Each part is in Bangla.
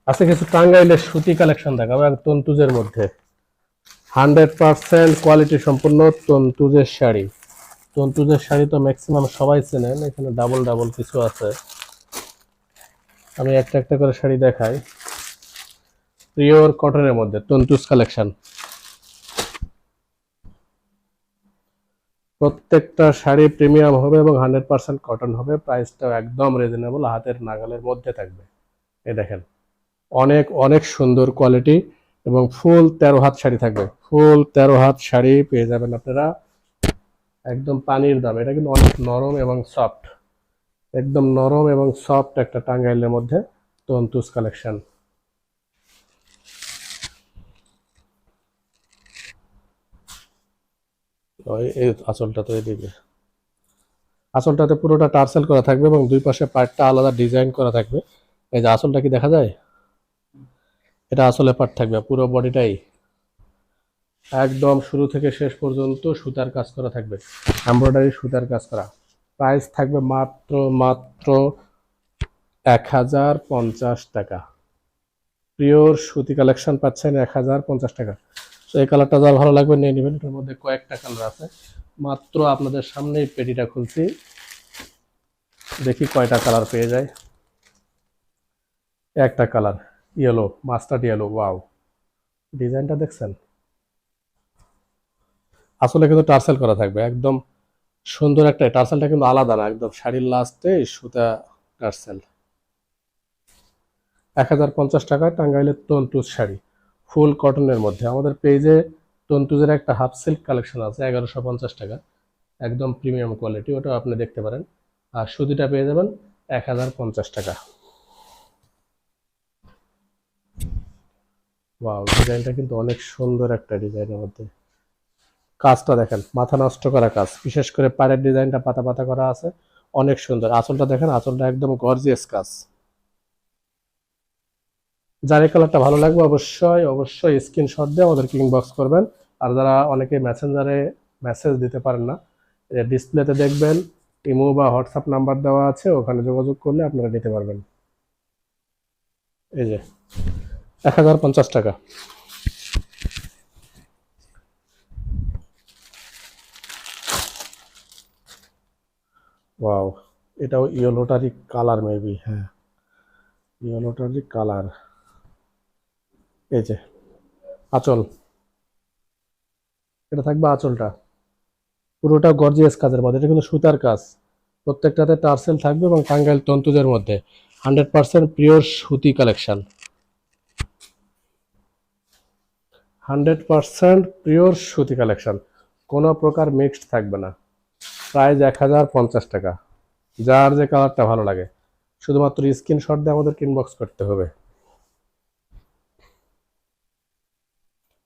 আজকে কিছু টাঙ্গাইলের সুতি কালেকশন দেখাবো তন্তুজের মধ্যে 100% কোয়ালিটি সম্পূর্ণ তন্তুজের শাড়ি। তন্তুজের শাড়ি তো ম্যাক্সিমাম সবাই চেনেন, এখানে ডাবল ডাবল কিছু আছে। আমি একটা একটা করে শাড়ি দেখাই। পিওর কটনের মধ্যে তন্তুজ কালেকশন, প্রত্যেকটা শাড়ি প্রিমিয়াম হবে এবং 100% কটন হবে। প্রাইসটাও একদম রিজনেবল, হাতের নাগালের মধ্যে থাকবে। এই দেখেন, অনেক অনেক সুন্দর কোয়ালিটি এবং ফুল 13 হাত শাড়ি থাকবে। ফুল 13 হাত শাড়ি পেয়ে যাবেন আপনারা একদম পানির দাম। এটা কিন্তু অনেক নরম এবং সফট, একদম নরম এবং সফট একটা টাঙ্গাইলের মধ্যে তন্তুজ কালেকশন। এই আঁচলটা তো এদিকে, আঁচলটাতে পুরোটা টার্সেল করা থাকবে এবং দুই পাশে পার্টটা আলাদা ডিজাইন করা থাকবে। এই যে আঁচলটা কি দেখা যায়, এটা আসলে পার্ট থাকবে পুরো বডিটাই একদম শুরু থেকে শেষ পর্যন্ত সুতার কাজ করা থাকবে, এমব্রয়ডারি সুতার কাজ করা। প্রাইস থাকবে মাত্র মাত্র 1050 টাকা। পিওর সুতি কালেকশন পাচ্ছেন 1050 টাকা। তো এই কালারটা যার ভালো লাগবে নিয়ে নেবেন। এটার মধ্যে কয়েকটা কালার আছে, মাত্র আপনাদের সামনেই পেটিটা খুলছি, দেখি কয়টা কালার পেয়ে যায়। একটা colour yellow, mustard yellow. Wow, ডিজাইনটা দেখছেন? আসলে কিন্তু টার্সেল করা থাকবে একদম সুন্দর একটা। টার্সেলটা কিন্তু আলাদা না, একদম শাড়ির লাস্টে সুতা টার্সেল। 1050 টাকায় টাঙ্গাইলের তন্তুজ শাড়ি ফুল কটনের মধ্যে। আমাদের পেজে তন্তুজের একটা হাফ সিল্ক কালেকশন আছে 1150 টাকা, একদম প্রিমিয়াম কোয়ালিটি, ওটাও আপনি দেখতে পারেন। আর সুতিটা পেয়ে যাবেন 1050 টাকা। ওয়াও, ডিজাইনটা কিন্তু অনেক সুন্দর একটা ডিজাইনের মধ্যে। কাজটা দেখেন, মাথা নষ্ট করা কাজ, বিশেষ করে পাড়ের ডিজাইনটা পাতা পাতা করা আছে, অনেক সুন্দর। আঁচলটা দেখেন, আঁচলটা একদম গর্জিয়াস কাজ। যার এই কালারটা ভালো লাগবে অবশ্যই অবশ্যই স্ক্রিনশট দিয়ে আমাদেরকে ইনবক্স করবেন। আর যারা অনেকে মেসেঞ্জারে মেসেজ দিতে পারেন না, ডিসপ্লেতে দেখবেন ইমো বা হোয়াটসঅ্যাপ নাম্বার দেওয়া আছে, ওখানে যোগাযোগ করলে আপনারা নিতে পারবেন। এই যে 1050 টাকা। ওয়াও, এটাও ইয়েলোটারই কালার মেবি, হ্যাঁ ইয়েলোটারই কালার। এই যে আঁচল, এটা থাকবে আঁচলটা পুরোটা গর্জিয়াস কাজের মধ্যে। এটা কিন্তু সুতার কাজ, প্রত্যেকটাতে টার্সেল থাকবে এবং টাঙ্গাইল তন্তুজের মধ্যে 100% পিওর সুতি কালেকশন। 100% পিওর সুতি কালেকশন, কোনো প্রকার মিক্সড থাকবে না। প্রাইস 1050 টাকা। যার যে কালারটা ভালো লাগে শুধুমাত্র স্ক্রিনশট দিয়ে আমাদেরকে ইনবক্স করতে হবে।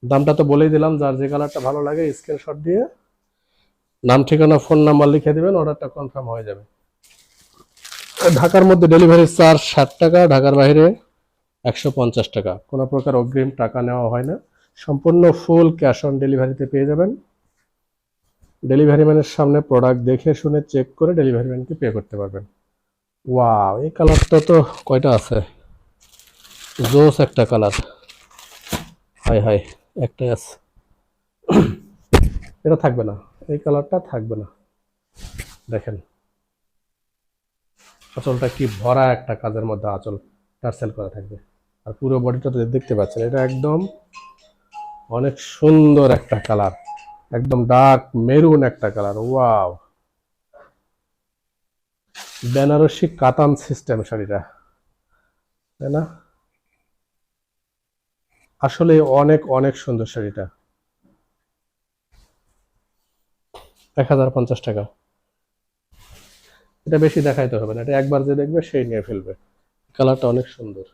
দামটা তো বলেই দিলাম, যার যে কালারটা ভালো লাগে স্ক্রিনশট দিয়ে নাম ঠিকানা ফোন নাম্বার লিখে দিবেন, অর্ডারটা কনফার্ম হয়ে যাবে। ঢাকার মধ্যে ডেলিভারি চার্জ 60 টাকা, ঢাকার বাইরে 150 টাকা। কোনো প্রকার অগ্রিম টাকা নেওয়া হয় না, সম্পূর্ণ ফুল ক্যাশ অন ডেলিভারিতে পেয়ে যাবেন। ডেলিভারি ম্যানের সামনে প্রোডাক্ট দেখে শুনে চেক করে ডেলিভারি ম্যানকে পে করতে পারবেন। ওয়াও, এই কালারটা তো কয়টা আছে, জোস একটা কালার। হাই হাই, একটাই আছে, এটা থাকবে না, এই কালারটা থাকবে না। দেখেন আঁচলটা কি ভরা একটা কাজের মধ্যে আঁচল টার্সেল করা থাকবে। আর পুরো বডিটা তো দেখতে পাচ্ছেন, এটা একদম অনেক সুন্দর একটা কালার, একদম ডার্ক মেরুন একটা কালার। ওয়াও, বেনারসি কাতান সিস্টেম শাড়িটা, তাই না? আসলে অনেক অনেক সুন্দর শাড়িটা। 1050 টাকা। এটা বেশি দেখাইতে হবে না, এটা একবার যে দেখবে সেই নিয়ে ফেলবে। কালারটা অনেক সুন্দর।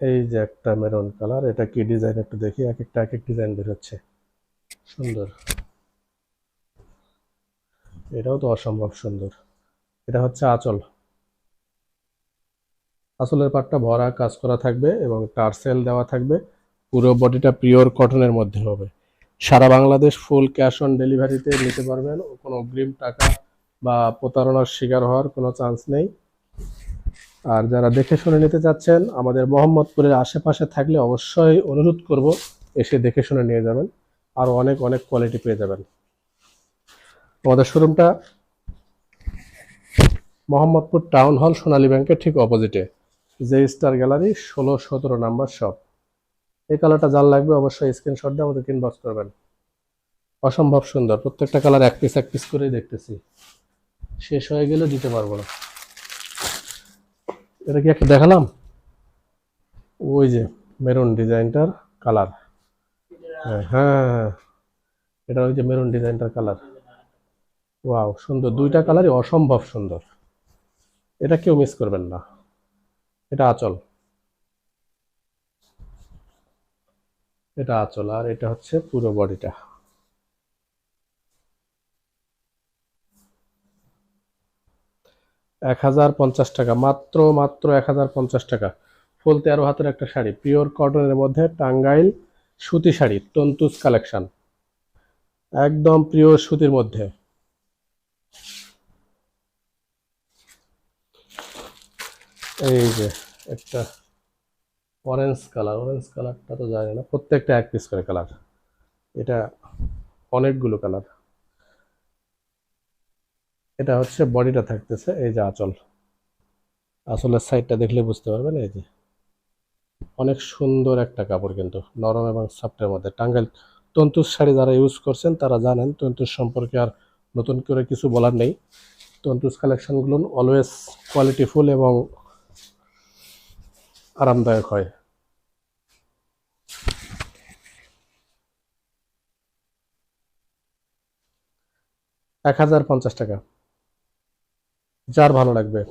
এই যে একটা মেরুন কালার, এটা কি ডিজাইন একটু দেখি, এক একটা এক এক ডিজাইন বের হচ্ছে, সুন্দর। এটাও তো অসম্ভব সুন্দর। এটা হচ্ছে আঁচল, আঁচলের পাটটা ভরা কাজ করা থাকবে এবং টার্সেল দেওয়া থাকবে। পুরো বডিটা পিওর কটনের মধ্যে হবে। সারা বাংলাদেশ ফুল ক্যাশ অন ডেলিভারিতে নিতে পারবেন, কোনো অগ্রিম টাকা বা প্রতারণার শিকার হওয়ার কোনো চান্স নেই। আর যারা দেখে শুনে নিতে চাচ্ছেন, আমাদের মোহাম্মদপুরের আশেপাশে থাকলে অবশ্যই অনুরোধ করব এসে দেখে শুনে নিয়ে যাবেন, আর অনেক অনেক কোয়ালিটি পেয়ে যাবেন। আমাদের শোরুমটা মোহাম্মদপুর টাউন হল সোনালী ব্যাংকের ঠিক অপোজিটে, J star gallery 16-17 number shop. এই কালারটা যার লাগবে অবশ্যই স্ক্রিনশট দিয়ে আমাদেরকে ইনবক্স করবেন। অসম্ভব সুন্দর, প্রত্যেকটা কালার এক পিস করেই দেখতেছি, শেষ হয়ে গেলে দিতে পারবো না। এটা কি একটা দেখালাম, ওই যে মেরুন ডিজাইনটার কালার। হ্যাঁ হ্যাঁ, এটা ওই যে মেরুন ডিজাইনটার কালার। ওয়াও সুন্দর, দুইটা কালারই অসম্ভব সুন্দর, এটা কেউ মিস করবেন না। এটা আঁচল, এটা আঁচল, আর এটা হচ্ছে পুরো বডিটা। $1050, মাত্র মাত্র 1050 টাকা। ফুল 13 হাতের একটা শাড়ি, পিওর কটনের মধ্যে টাঙ্গাইল সুতি শাড়ি, তন্তুজ কালেকশন, একদম পিওর সুতির মধ্যে। এই যে একটা অরেঞ্জ কালার, অরেঞ্জ কালারটা তো জানি না, প্রত্যেকটা এক পিস করে কালার, এটা অনেকগুলো কালার। এটা হচ্ছে বডিটা থাকতেছে, এই যে আঁচল, আঁচলের সাইডটা দেখলে বুঝতে পারবেন। এই যে অনেক সুন্দর একটা কাপড়, কিন্তু নরম এবং সফটের মধ্যে। টাঙ্গাইল তন্তুজ শাড়ি যারা ইউজ করছেন তারা জানেন, তন্তুজ সম্পর্কে আর নতুন করে কিছু বলার নেই। তন্তুজ কালেকশনগুলো অলওয়েজ কোয়ালিটিফুল এবং আরামদায়ক হয়। $1050, যার ভালো লাগবে,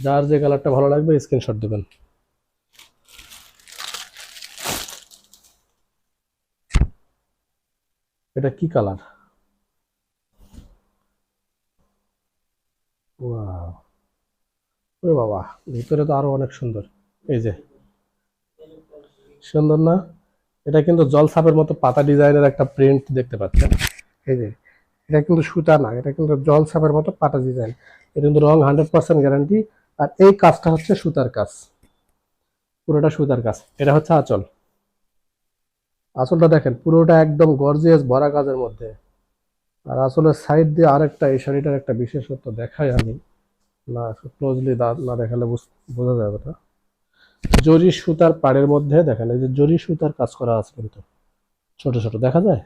যার যে কালারটা ভালো লাগবে স্ক্রিনশট দেবেন। এটা কি কালার, ওয়াও, ওরে বাবা, ভিতরে তো আরো অনেক সুন্দর। এই যে সুন্দর না, এটা কিন্তু জলছাপের মতো পাতা ডিজাইনের একটা প্রিন্ট দেখতে পাচ্ছেন। এই যে এটা কিন্তু সুতা না, এটা কিন্তু জলছাপের মতো পাতা ডিজাইন, এটা কিন্তু রং 100% গ্যারান্টি। আর এই কাজটা হচ্ছে সুতার কাজ, পুরোটা সুতার কাজ। এটা হচ্ছে আঁচল, আঁচলটা দেখেন পুরোটা একদম গর্জিয়াস ভরা কাজের মধ্যে। আর আঁচলের সাইড দিয়ে আরেকটা, এই শাড়িটার একটা বিশেষত্ব দেখাই আমি, না ক্লোজলি না দেখালে বোঝা যাবে না। জরি সুতার পাড়ের মধ্যে দেখেন, এই যে জরি সুতার কাজ করা আছে, কিন্তু ছোট ছোট দেখা যায়।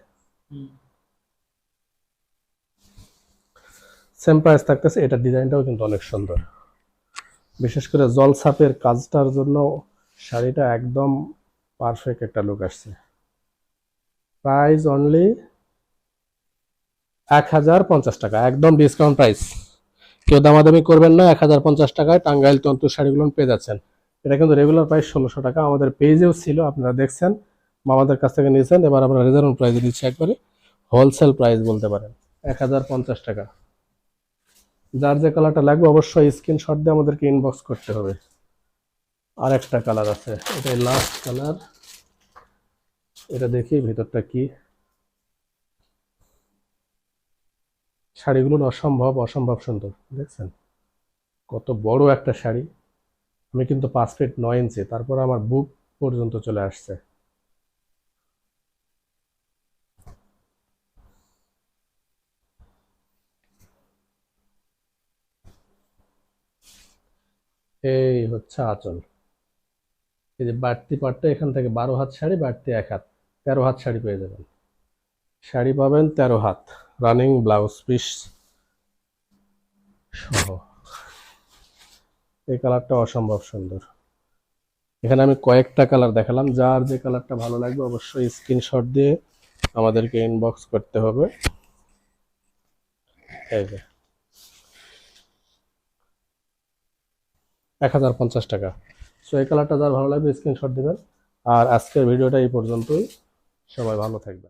সেম প্রাইস থাকতেছে। এটা ডিজাইনটাও কিন্তু অনেক সুন্দর, বিশেষ করে জলছাপের কাজটার জন্য শাড়িটা একদম পারফেক্ট একটা লুক আসছে। প্রাইস অনলি $1050, একদম ডিসকাউন্ট প্রাইস, কেউ দামাদামি করবেন না। 1050 টাকায় টাঙ্গাইল তন্তু শাড়িগুলো পেয়ে যাচ্ছেন। এটা কিন্তু রেগুলার প্রাইস 1600 টাকা, আমাদের পেজেও ছিল, আপনারা দেখছেন বা আমাদের কাছ থেকে নিয়েছেন। এবার আমরা রিজনেবল প্রাইসে দিচ্ছি, একবারে হোলসেল প্রাইস বলতে পারেন, 1050 টাকা। যার যে কালারটা লাগবে অবশ্যই স্ক্রিনশট দিয়ে আমাদেরকে ইনবক্স করতে হবে। আর একটা কালার আছে, এটাই লাস্ট কালার, এটা দেখি ভিতরটা কি। শাড়িগুলো অসম্ভব অসম্ভব সুন্দর, দেখছেন কত বড় একটা শাড়ি। আমি কিন্তু 5 ফিট 9 ইঞ্চি, তারপর আমার বুক পর্যন্ত চলে আসছে। এই হচ্ছে আঁচল, এই যে বাড়তি পাটটা এখান থেকে 12 হাত শাড়ি, বাড়তি 1 হাত, 13 হাত শাড়ি পেয়ে যাবেন। শাড়ি পাবেন 13 হাত, রানিং ব্লাউজ পিস সহ। এই কালারটা অসম্ভব সুন্দর। এখানে আমি কয়েকটা কালার দেখালাম, যার যে কালারটা ভালো লাগবে অবশ্যই স্ক্রিনশট দিয়ে আমাদেরকে ইনবক্স করতে হবে। এই যে 1050 টাকা। সো এই কালারটা যার ভালো লাগবে স্ক্রিনশট দিবেন। আর আজকের ভিডিওটা এই পর্যন্তই, সবাই ভালো থাকবেন।